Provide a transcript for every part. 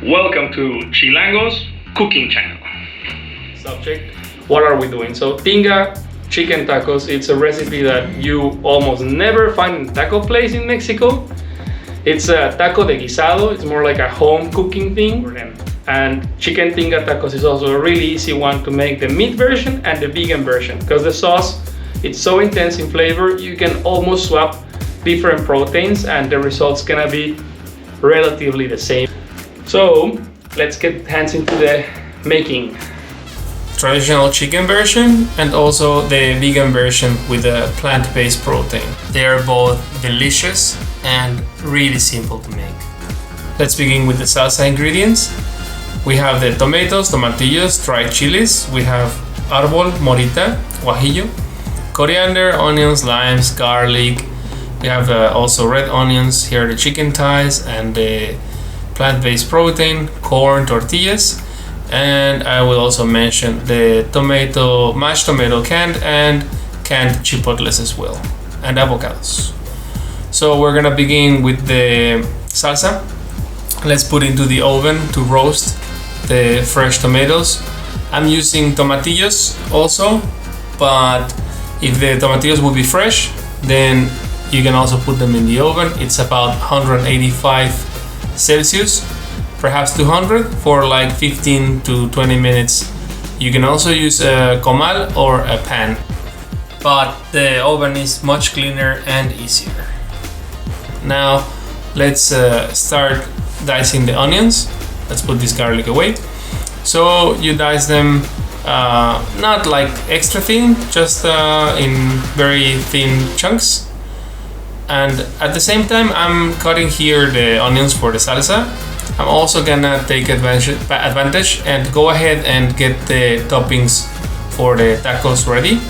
Welcome to Chilango's cooking channel. Subject, what are we doing? So Tinga Chicken Tacos, it's a recipe that you almost never find in taco place in Mexico. It's a taco de guisado, it's more like a home cooking thing for them. And Chicken Tinga Tacos is also a really easy one to make, the meat version and the vegan version, because the sauce, it's so intense in flavor, you can almost swap different proteins and the result's gonna be relatively the same. So let's get hands into the making. Traditional chicken version and also the vegan version with a plant-based protein. They are both delicious and really simple to make. Let's begin with the salsa ingredients. We have the tomatoes, tomatillos, dried chilies. We have arbol, morita, guajillo, coriander, onions, limes, garlic. We have also red onions. Here are the chicken thighs and the plant-based protein, corn, tortillas. And I will also mention the mashed tomato canned and canned chipotles as well, and avocados. So we're gonna begin with the salsa. Let's put into the oven to roast the fresh tomatoes. I'm using tomatillos also, but if the tomatillos will be fresh, then you can also put them in the oven. It's about 185 Celsius, perhaps 200 for like 15 to 20 minutes. You can also use a comal or a pan, but the oven is much cleaner and easier. Now let's start dicing the onions. Let's put this garlic away. So you dice them not like extra thin, just in very thin chunks. And at the same time, I'm cutting here the onions for the salsa. I'm also gonna take advantage and go ahead and get the toppings for the tacos ready.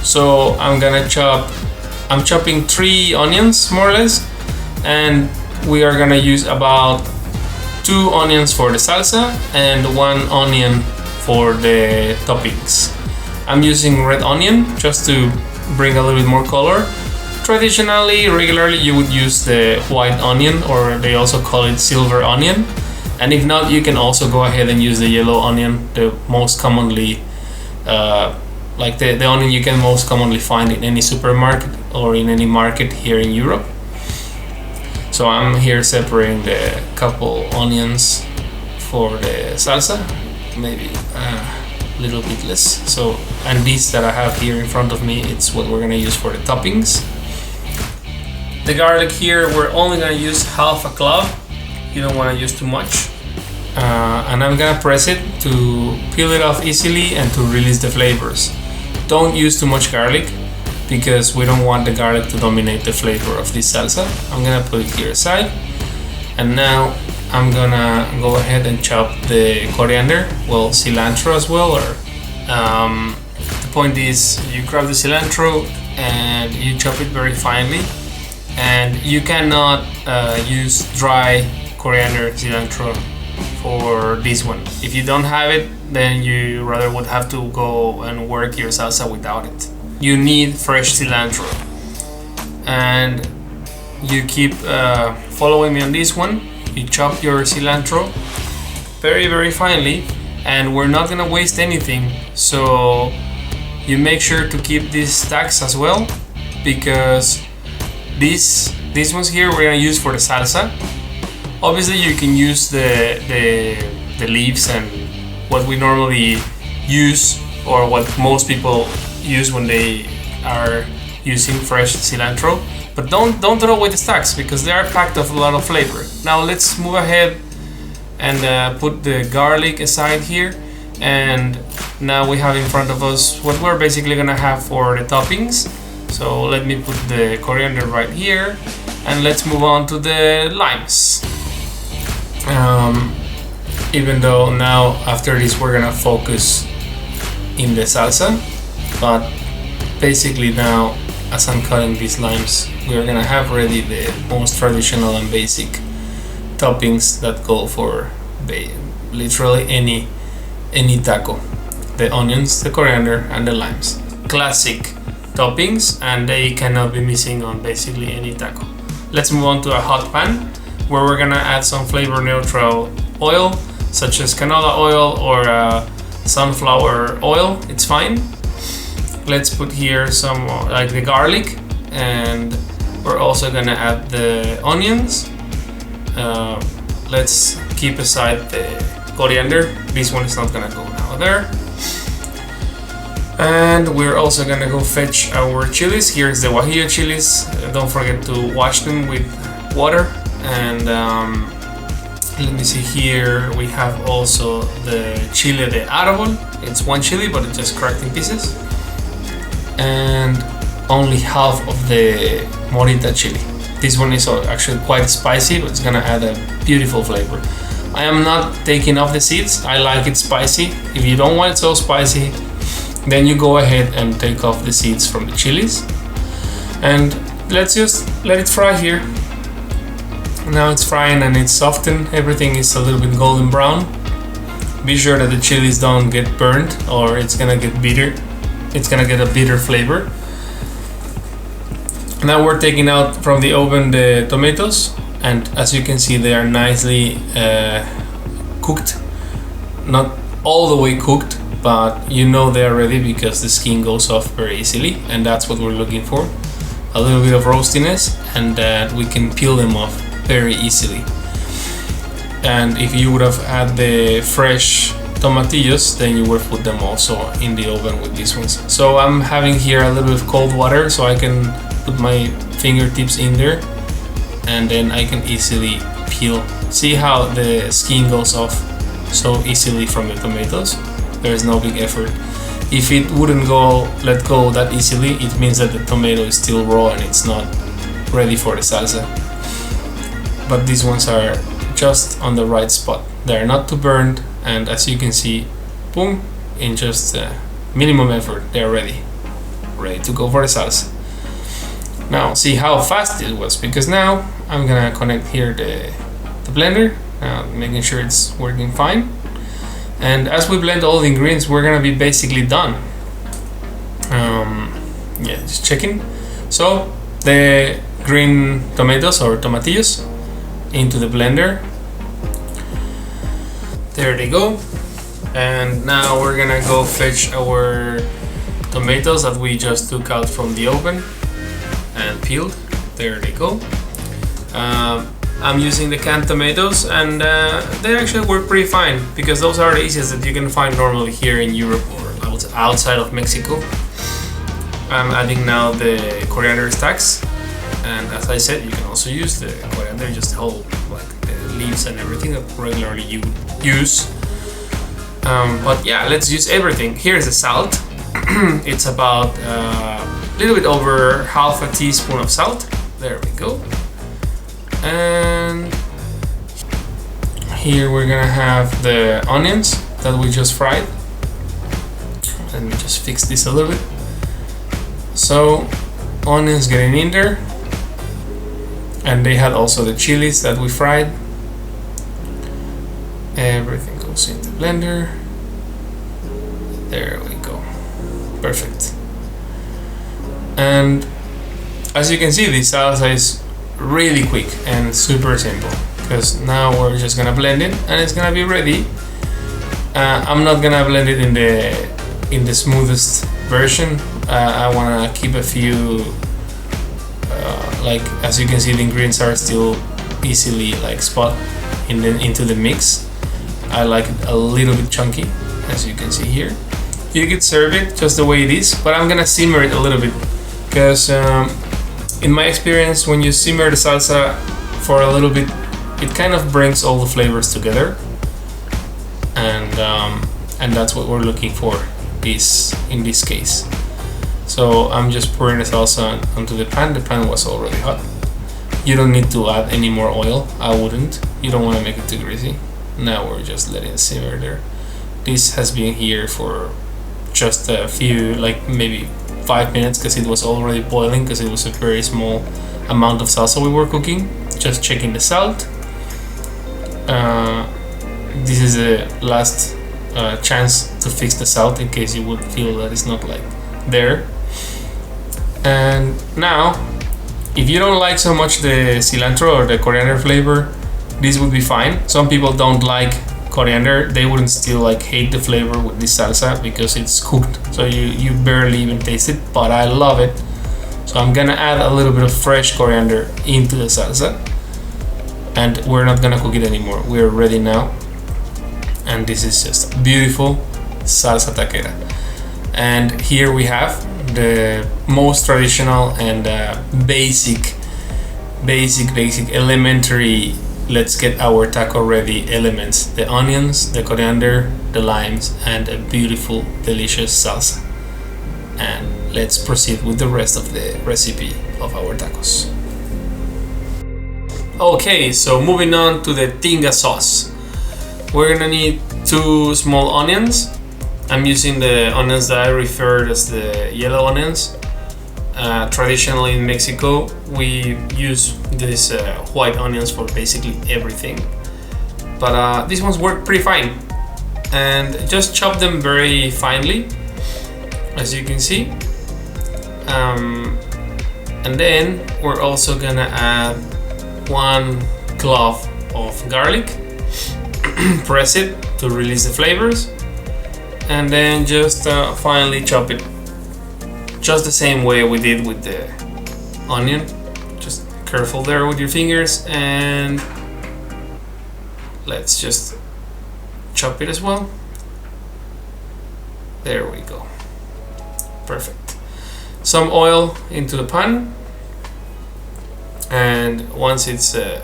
So I'm chopping 3 onions more or less, and we are gonna use about 2 onions for the salsa and 1 onion for the toppings. I'm using red onion just to bring a little bit more color. Traditionally, regularly, you would use the white onion, or they also call it silver onion. And if not, you can also go ahead and use the yellow onion, the most commonly, like the onion you can most commonly find in any supermarket or in any market here in Europe. So I'm here separating the couple onions for the salsa, maybe a little bit less. So, and these that I have here in front of me, it's what we're gonna use for the toppings. The garlic here, we're only gonna use half a clove. You don't wanna use too much. And I'm gonna press it to peel it off easily and to release the flavors. Don't use too much garlic because we don't want the garlic to dominate the flavor of this salsa. I'm gonna put it here aside. And now I'm gonna go ahead and chop the coriander, well, cilantro as well. Or the point is, you grab the cilantro and you chop it very finely. And you cannot use dry coriander cilantro for this one. If you don't have it, then you rather would have to go and work your salsa without it. You need fresh cilantro. And you keep following me on this one. You chop your cilantro very, very finely, and we're not gonna waste anything. So you make sure to keep these stacks as well, because these ones here we're gonna use for the salsa. Obviously, you can use the leaves and what we normally use, or what most people use when they are using fresh cilantro. But don't throw away the stacks because they are packed with a lot of flavor. Now let's move ahead and put the garlic aside here. And now we have in front of us what we're basically gonna have for the toppings. So let me put the coriander right here, and let's move on to the limes. Even though now after this we're gonna focus in the salsa, but basically now as I'm cutting these limes, we're gonna have ready the most traditional and basic toppings that go for literally any taco: the onions, the coriander, and the limes. Classic toppings, and they cannot be missing on basically any taco. Let's move on to a hot pan where we're gonna add some flavor neutral oil, such as canola oil or sunflower oil, it's fine. Let's put here some like the garlic, and we're also gonna add the onions. Let's keep aside the coriander. This one is not gonna go now there. And we're also gonna go fetch our chilies. Here's the guajillo chilies. Don't forget to wash them with water. And let me see here. We have also the chile de árbol. It's one chili, but it's just cracked in pieces. And only half of the morita chili. This one is actually quite spicy, but it's gonna add a beautiful flavor. I am not taking off the seeds. I like it spicy. If you don't want it so spicy, then you go ahead and take off the seeds from the chilies. And let's just let it fry here. Now it's frying and it's softened. Everything is a little bit golden brown. Be sure that the chilies don't get burnt or it's gonna get bitter. It's gonna get a bitter flavor. Now we're taking out from the oven the tomatoes, and as you can see, they are nicely cooked. Not all the way cooked, but you know they are ready because the skin goes off very easily, and that's what we're looking for. A little bit of roastiness, and that we can peel them off very easily. And if you would have had the fresh tomatillos, then you would put them also in the oven with these ones. So I'm having here a little bit of cold water so I can put my fingertips in there, and then I can easily peel. See how the skin goes off so easily from the tomatoes? There is no big effort. If it wouldn't let go that easily, it means that the tomato is still raw and it's not ready for the salsa. But these ones are just on the right spot. They're not too burned, and as you can see, boom, in just minimum effort, they're ready to go for the salsa. Now see how fast it was, because now I'm gonna connect here the blender, making sure it's working fine. And as we blend all the ingredients, we're gonna be basically done. Yeah, just checking. So the green tomatoes or tomatillos into the blender. There they go. And now we're gonna go fetch our tomatoes that we just took out from the oven and peeled. There they go. I'm using the canned tomatoes, and they actually work pretty fine because those are the easiest that you can find normally here in Europe or outside of Mexico. I'm adding now the coriander stacks, and as I said, you can also use the coriander, just the whole, like the leaves and everything that regularly you use. But yeah, let's use everything. Here's the salt. It's about a little bit over half a teaspoon of salt. There we go. And here we're gonna have the onions that we just fried. Let me just fix this a little bit. So onions getting in there, and they had also the chilies that we fried. Everything goes in the blender. There we go. Perfect. And as you can see, this salsa is really quick and super simple, because now we're just gonna blend it and it's gonna be ready. I'm not gonna blend it in the smoothest version. I wanna keep a few like, as you can see, the ingredients are still easily like spot into the mix. I like it a little bit chunky, as you can see here. You could serve it just the way it is, but I'm gonna simmer it a little bit, because in my experience, when you simmer the salsa for a little bit, it kind of brings all the flavors together, and that's what we're looking for in this case. So I'm just pouring the salsa onto the pan. The pan was already hot. You don't need to add any more oil. I wouldn't. You don't want to make it too greasy. Now we're just letting it simmer there. This has been here for just a few, like maybe 5 minutes, because it was already boiling, because it was a very small amount of salsa we were cooking. Just checking the salt. This is the last chance to fix the salt in case you would feel that it's not like there. And now, if you don't like so much the cilantro or the coriander flavor, this would be fine. Some people don't like coriander. They wouldn't still like hate the flavor with this salsa because it's cooked, so you barely even taste it, but I love it. So I'm gonna add a little bit of fresh coriander into the salsa, and we're not gonna cook it anymore. We're ready now, and this is just beautiful salsa taquera. And here we have the most traditional and basic elementary let's get our taco ready elements: the onions, the coriander, the limes, and a beautiful delicious salsa. And let's proceed with the rest of the recipe of our tacos. Okay, so moving on to the tinga sauce. We're gonna need 2 small onions. I'm using the onions that I referred as the yellow onions. Traditionally in Mexico, we use these white onions for basically everything. But these ones work pretty fine. And just chop them very finely, as you can see. And then we're also gonna add 1 clove of garlic. Press it to release the flavors. And then just finely chop it, just the same way we did with the onion. Just careful there with your fingers, and let's just chop it as well. There we go. Perfect. Some oil into the pan, and once it's the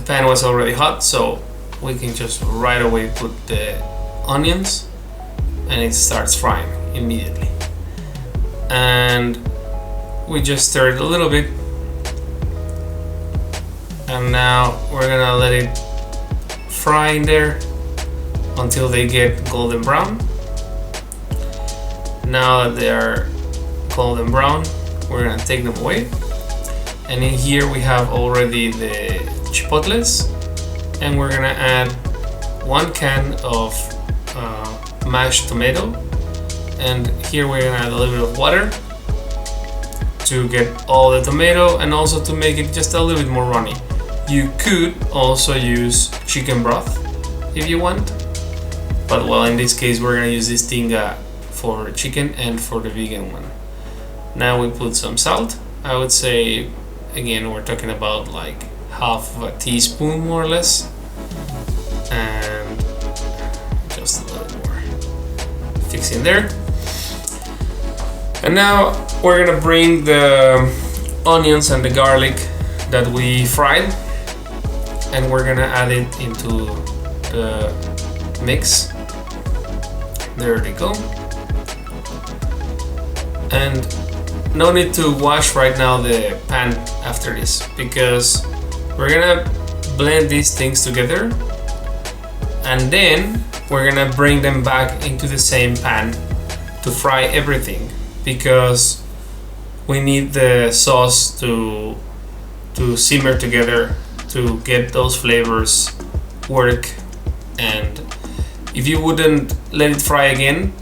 pan was already hot, so we can just right away put the onions, and it starts frying immediately. And we just stir it a little bit, and now we're gonna let it fry in there until they get golden brown. Now that they are golden brown, we're gonna take them away. And in here we have already the chipotles, and we're gonna add 1 can of mashed tomato, and here we're gonna add a little bit of water to get all the tomato and also to make it just a little bit more runny. You could also use chicken broth if you want, but well, in this case we're gonna use this tinga for chicken and for the vegan one. Now we put some salt. I would say, again, we're talking about like half of a teaspoon more or less, and just a little more fixing there. And now we're gonna bring the onions and the garlic that we fried, and we're gonna add it into the mix. There they go. And no need to wash right now the pan after this, because we're gonna blend these things together, and then we're gonna bring them back into the same pan to fry everything, because we need the sauce to simmer together to get those flavors work. And if you wouldn't let it fry again,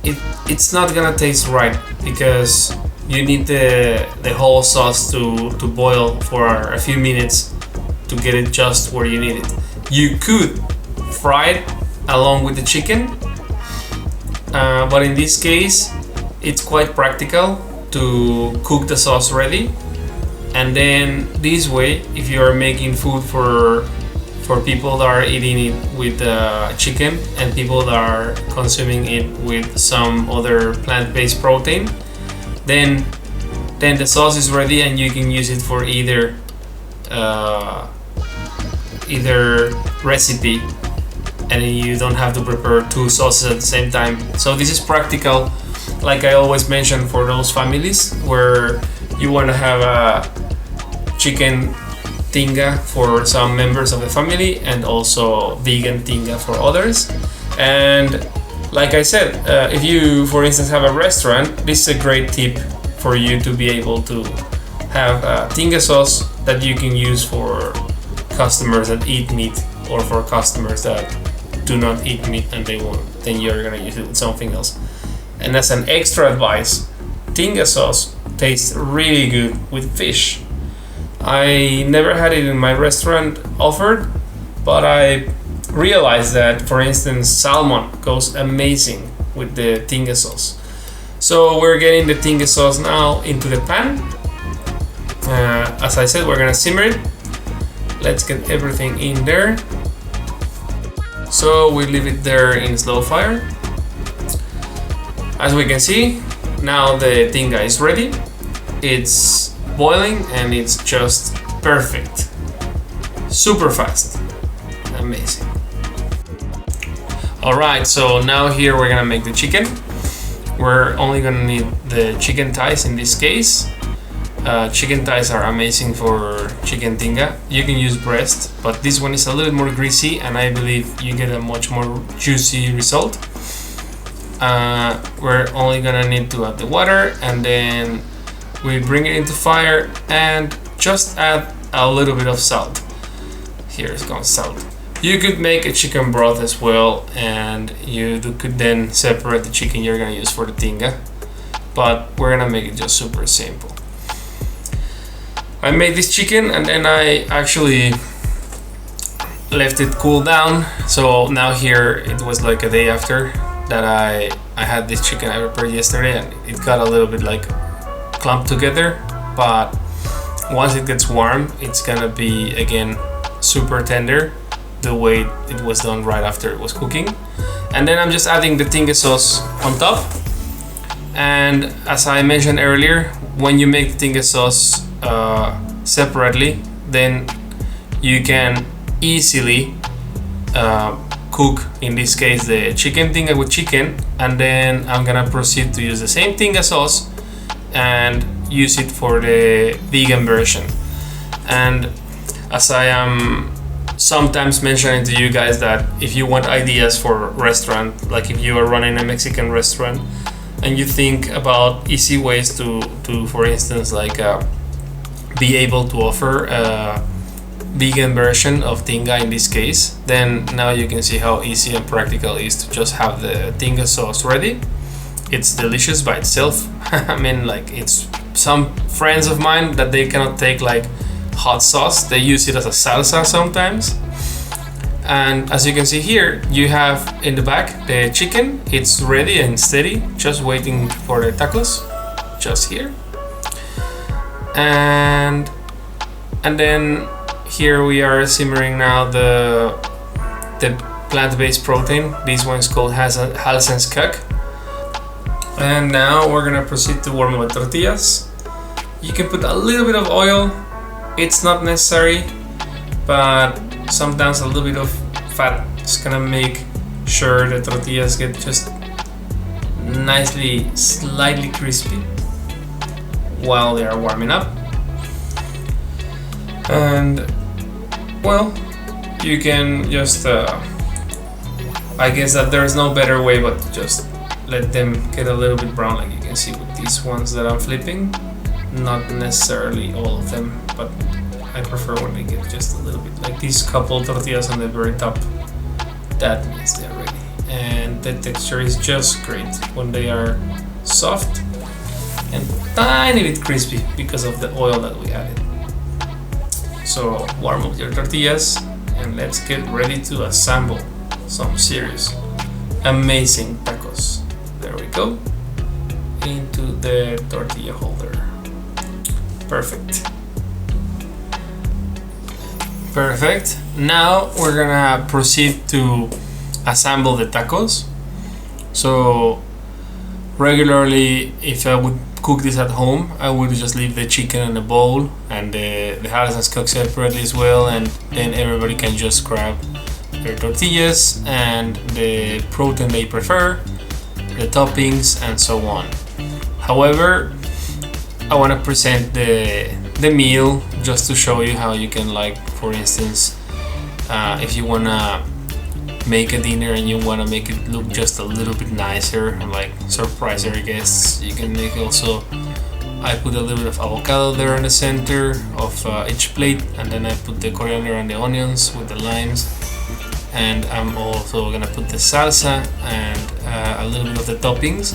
it's not gonna taste right, because you need the whole sauce to boil for a few minutes to get it just where you need it. You could fry it along with the chicken, but in this case it's quite practical to cook the sauce ready, and then this way, if you are making food for people that are eating it with chicken and people that are consuming it with some other plant-based protein, then the sauce is ready and you can use it for either recipe, and you don't have to prepare 2 sauces at the same time. So this is practical, like I always mention, for those families where you want to have a chicken tinga for some members of the family and also vegan tinga for others. And like I said, if you, for instance, have a restaurant, this is a great tip for you to be able to have a tinga sauce that you can use for customers that eat meat, or for customers that do not eat meat and they won't, then you're gonna use it with something else. And as an extra advice, tinga sauce tastes really good with fish. I never had it in my restaurant offered, but I realized that, for instance, salmon goes amazing with the tinga sauce. So we're getting the tinga sauce now into the pan. As I said, we're gonna simmer it. Let's get everything in there. So we leave it there in slow fire. As we can see, now the tinga is ready. It's boiling and it's just perfect. Super fast. Amazing. Alright, so now here we're gonna make the chicken. We're only gonna need the chicken thighs in this case. Chicken thighs are amazing for chicken tinga. You can use breast, but this one is a little more greasy and I believe you get a much more juicy result. We're only gonna need to add the water and then we bring it into fire and just add a little bit of salt. Here's gone salt. You could make a chicken broth as well and you could then separate the chicken you're gonna use for the tinga, but we're gonna make it just super simple. I made this chicken and then I actually left it cool down. So now here it was like a day after that I had this chicken I prepared yesterday and it got a little bit like clumped together, but once it gets warm it's gonna be again super tender the way it was done right after it was cooking. And then I'm just adding the tinga sauce on top. And as I mentioned earlier, when you make the tinga sauce separately, then you can easily cook, in this case, the chicken tinga with chicken, and then I'm gonna proceed to use the same tinga sauce and use it for the vegan version. And as I am sometimes mentioning to you guys that if you want ideas for a restaurant, like if you are running a Mexican restaurant and you think about easy ways to for instance, like be able to offer a vegan version of tinga in this case, then now you can see how easy and practical it is to just have the tinga sauce ready. It's delicious by itself. I mean, like, it's some friends of mine that they cannot take like hot sauce, they use it as a salsa sometimes. And as you can see here, you have in the back the chicken. It's ready and steady, just waiting for the tacos, just here. And then here we are simmering now the plant-based protein. This one is called Halsenskak. And now we're gonna proceed to warm up the tortillas. You can put a little bit of oil. It's not necessary, but sometimes a little bit of fat is gonna make sure the tortillas get just nicely, slightly crispy while they are warming up. And well, you can just I guess that there's no better way but to just let them get a little bit brown, like you can see with these ones that I'm flipping. Not necessarily all of them, but I prefer when they get just a little bit, like these couple tortillas on the very top. That means they're ready, and the texture is just great when they are soft and tiny bit crispy because of the oil that we added. So warm up your tortillas and let's get ready to assemble some serious amazing tacos. There we go, into the tortilla holder. Perfect. Now we're gonna proceed to assemble the tacos. So regularly, if I would cook this at home, I would just leave the chicken in a bowl and the Halsenskak separately as well, and then everybody can just grab their tortillas and the protein they prefer, the toppings, and so on. However, I want to present the meal just to show you how you can, like, for instance, if you want to make a dinner and you want to make it look just a little bit nicer and like surprise your guests, you can make also, I put a little bit of avocado there in the center of each plate, and then I put the coriander and the onions with the limes, and I'm also gonna put the salsa and a little bit of the toppings.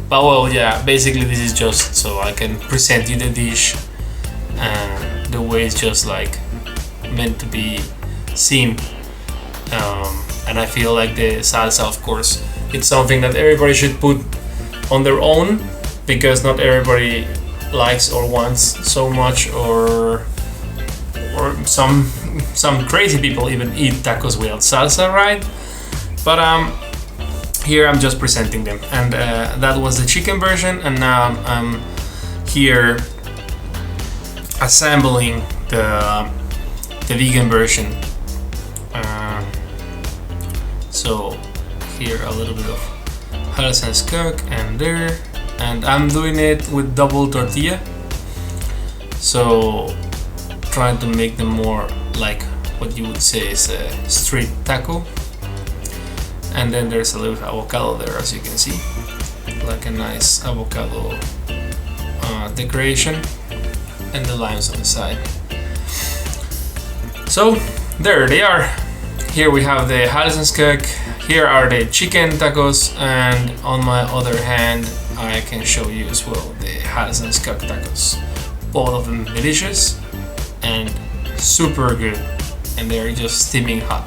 But well, yeah, basically this is just so I can present you the dish the way it's just like meant to be seen. And I feel like the salsa, of course, it's something that everybody should put on their own, because not everybody likes or wants so much, or some crazy people even eat tacos without salsa, right? But here I'm just presenting them, and that was the chicken version, and now I'm here assembling the vegan version. So here a little bit of Halson's cook and there, and I'm doing it with double tortilla, so trying to make them more like what you would say is a street taco. And then there's a little avocado there, as you can see, like a nice avocado decoration, and the limes on the side. So there they are. Here we have the Halson's cook, here are the chicken tacos, and on my other hand I can show you as well the Halson's cook tacos. Both of them delicious and super good, and they're just steaming hot.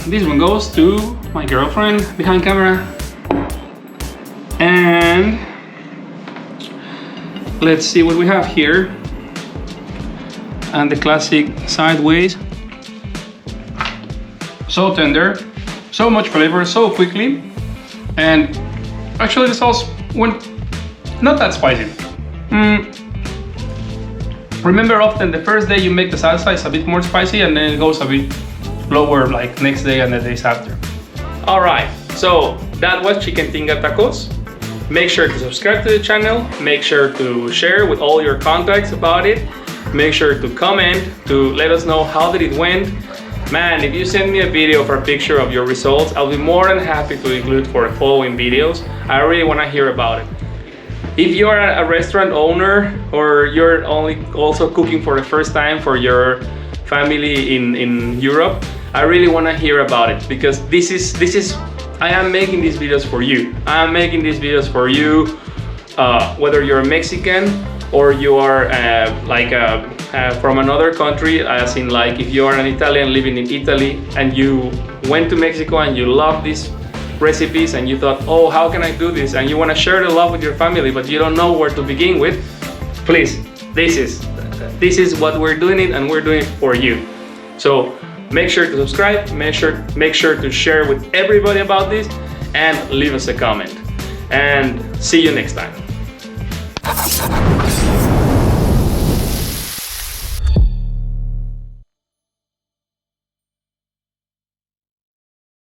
This one goes to my girlfriend behind camera, and let's see what we have here. And the classic sideways, so tender, so much flavor, so quickly, and actually the sauce went not that spicy. Remember, often the first day you make the salsa is a bit more spicy, and then it goes a bit lower like next day and the days after. All right, so that was Chicken Tinga Tacos. Make sure to subscribe to the channel, make sure to share with all your contacts about it, make sure to comment to let us know how did it went. Man, if you send me a video or a picture of your results, I'll be more than happy to include for following videos. I really want to hear about it. If you're a restaurant owner, or you're also cooking for the first time for your family in Europe, I really want to hear about it, because this is I am making these videos for you. I am making these videos for you, whether you're Mexican or you are from another country, as in like if you are an Italian living in Italy and you went to Mexico and you love these recipes and you thought, oh, how can I do this? And you want to share the love with your family, but you don't know where to begin with. Please, this is what we're doing it, and we're doing it for you. So make sure to subscribe, make sure to share with everybody about this, and leave us a comment. And see you next time.